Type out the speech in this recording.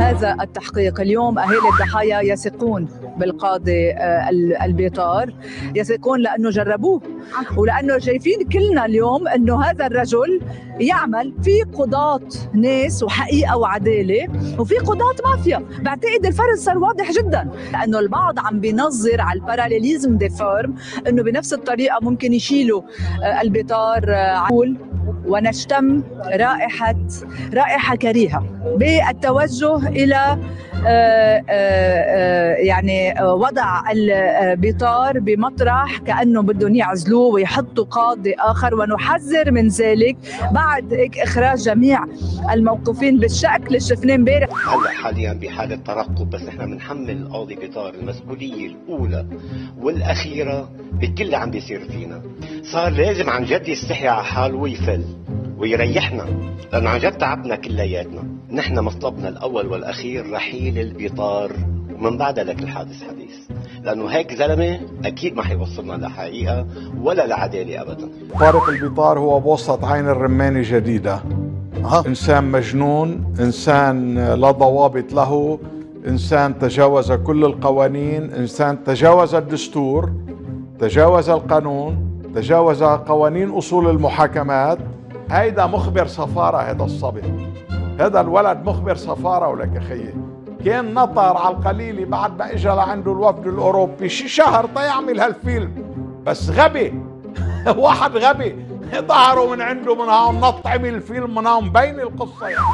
هذا التحقيق. اليوم أهالي الضحايا يثقون بالقاضي البيطار، يثقون لأنه جربوه ولأنه شايفين كلنا اليوم أنه هذا الرجل يعمل في قضاة ناس وحقيقة وعدالة، وفي قضاة مافيا. بعتقد الفرق صار واضح جدا، لأنه البعض عم بينظر على الباراليليزم دي فورم، أنه بنفس الطريقة ممكن يشيلوا البيطار عقول ونشتم رائحة كريهة بالتوجه إلى يعني وضع البيطار بمطرح كأنه بدهم يعزلوه ويحطوا قاضي آخر، ونحذر من ذلك بعد إخراج جميع الموقوفين بالشكل اللي شفناه امبارح. هلا حاليا بحالة ترقب، بس احنا بنحمل القاضي بيطار المسؤولية الأولى والأخيرة بكل اللي عم بيصير فينا. صار لازم عن جد يستحي على حاله ويفل ويريحنا، لأنه عن جد تعبنا كلياتنا. نحن مطلبنا الأول والأخير رحيل البيطار، ومن بعدها لك الحادث حديث، لأنه هيك زلمة أكيد ما حيوصلنا لحقيقة ولا لعدالة أبدا. طارق البيطار هو بوسط عين الرمانة جديدة. إنسان مجنون، إنسان لا ضوابط له، إنسان تجاوز كل القوانين، إنسان تجاوز الدستور، تجاوز القانون، تجاوز قوانين أصول المحاكمات. هيدا مخبر سفارة، هذا الصبي، هذا الولد مخبر سفارة. ولك خيي كان نطر على القليلة بعد ما اجى لعنده الوفد الأوروبي شي شهر تيعمل هالفيلم، بس غبي واحد غبي ظهروا من عنده من هون نط عمل الفيلم من هون، مبين القصة يعني.